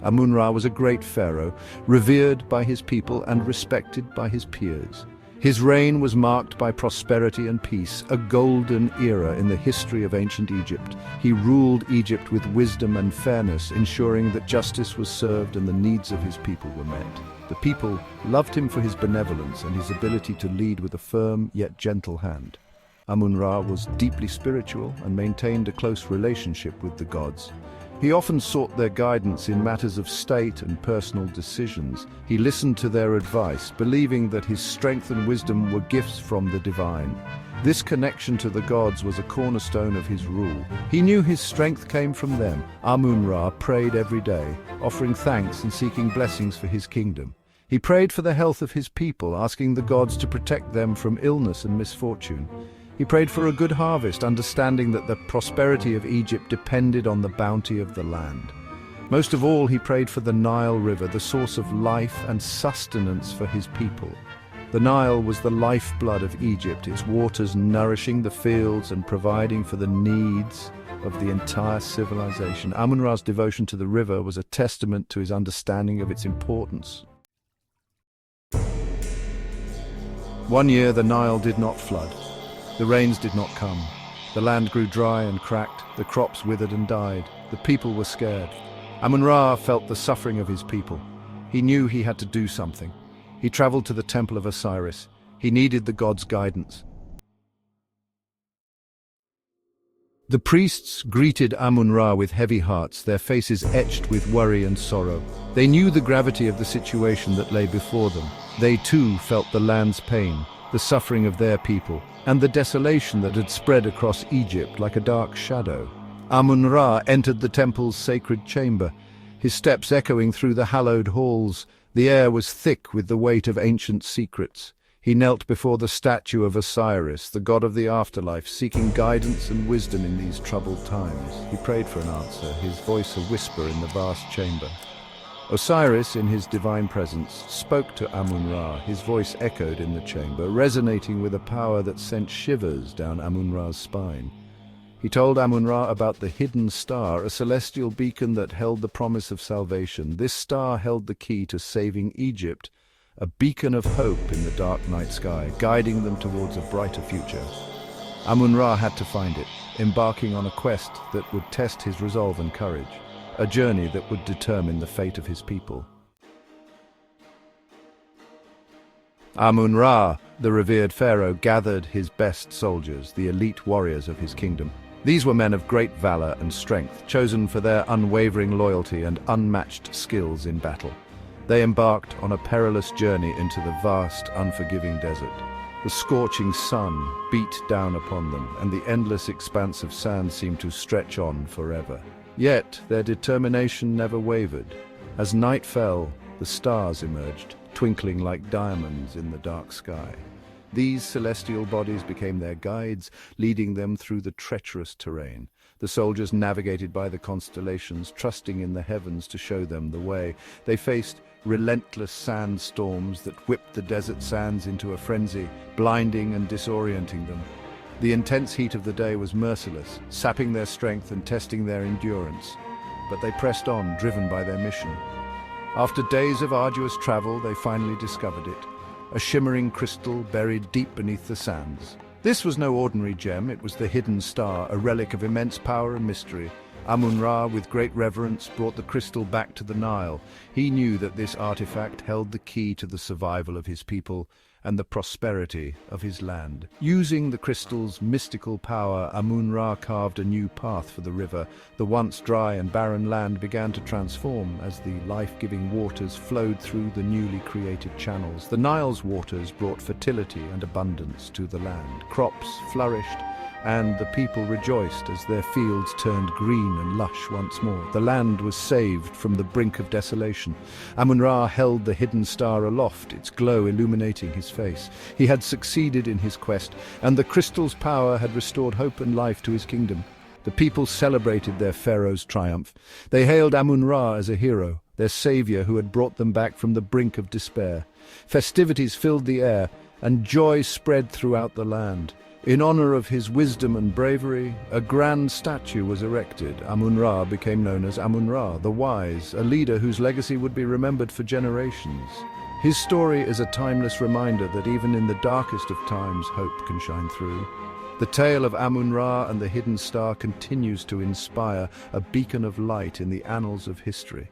Amun-Ra was a great pharaoh, revered by his people and respected by his peers. His reign was marked by prosperity and peace, a golden era in the history of ancient Egypt. He ruled Egypt with wisdom and fairness, ensuring that justice was served and the needs of his people were met. The people loved him for his benevolence and his ability to lead with a firm yet gentle hand. Amun-Ra was deeply spiritual and maintained a close relationship with the gods. He often sought their guidance in matters of state and personal decisions. He listened to their advice, believing that his strength and wisdom were gifts from the divine. This connection to the gods was a cornerstone of his rule. He knew his strength came from them. Amun-Ra prayed every day, offering thanks and seeking blessings for his kingdom. He prayed for the health of his people, asking the gods to protect them from illness and misfortune. He prayed for a good harvest, understanding that the prosperity of Egypt depended on the bounty of the land. Most of all, he prayed for the Nile River, the source of life and sustenance for his people. The Nile was the lifeblood of Egypt, its waters nourishing the fields and providing for the needs of the entire civilization. Amun-Ra's devotion to the river was a testament to his understanding of its importance. One year, the Nile did not flood. The rains did not come. The land grew dry and cracked, the crops withered and died. The people were scared. Amun-Ra felt the suffering of his people. He knew he had to do something. He traveled to the temple of Osiris. He needed the god's guidance. The priests greeted Amun-Ra with heavy hearts, their faces etched with worry and sorrow. They knew the gravity of the situation that lay before them. They too felt the land's pain, the suffering of their people, and the desolation that had spread across Egypt like a dark shadow. Amun-Ra entered the temple's sacred chamber, his steps echoing through the hallowed halls. The air was thick with the weight of ancient secrets. He knelt before the statue of Osiris, the god of the afterlife, seeking guidance and wisdom in these troubled times. He prayed for an answer, his voice a whisper in the vast chamber. Osiris, in his divine presence, spoke to Amun-Ra. His voice echoed in the chamber, resonating with a power that sent shivers down Amun-Ra's spine. He told Amun-Ra about the hidden star, a celestial beacon that held the promise of salvation. This star held the key to saving Egypt, a beacon of hope in the dark night sky, guiding them towards a brighter future. Amun-Ra had to find it, embarking on a quest that would test his resolve and courage. A journey that would determine the fate of his people. Amun-Ra, the revered pharaoh, gathered his best soldiers, the elite warriors of his kingdom. These were men of great valor and strength, chosen for their unwavering loyalty and unmatched skills in battle. They embarked on a perilous journey into the vast, unforgiving desert. The scorching sun beat down upon them, and the endless expanse of sand seemed to stretch on forever. Yet their determination never wavered. As night fell, the stars emerged, twinkling like diamonds in the dark sky. These celestial bodies became their guides, leading them through the treacherous terrain. The soldiers navigated by the constellations, trusting in the heavens to show them the way. They faced relentless sandstorms that whipped the desert sands into a frenzy, blinding and disorienting them. The intense heat of the day was merciless, sapping their strength and testing their endurance. But they pressed on, driven by their mission. After days of arduous travel, they finally discovered it, a shimmering crystal buried deep beneath the sands. This was no ordinary gem, it was the hidden star, a relic of immense power and mystery. Amun-Ra, with great reverence, brought the crystal back to the Nile. He knew that this artifact held the key to the survival of his people and the prosperity of his land. Using the crystal's mystical power, Amun-Ra carved a new path for the river. The once dry and barren land began to transform as the life-giving waters flowed through the newly created channels. The Nile's waters brought fertility and abundance to the land. Crops flourished, and the people rejoiced as their fields turned green and lush once more. The land was saved from the brink of desolation. Amun-Ra held the hidden star aloft, its glow illuminating his face. He had succeeded in his quest, and the crystal's power had restored hope and life to his kingdom. The people celebrated their pharaoh's triumph. They hailed Amun-Ra as a hero, their savior who had brought them back from the brink of despair. Festivities filled the air, and joy spread throughout the land. In honor of his wisdom and bravery, a grand statue was erected. Amun-Ra became known as Amun-Ra, the Wise, a leader whose legacy would be remembered for generations. His story is a timeless reminder that even in the darkest of times, hope can shine through. The tale of Amun-Ra and the hidden star continues to inspire, a beacon of light in the annals of history.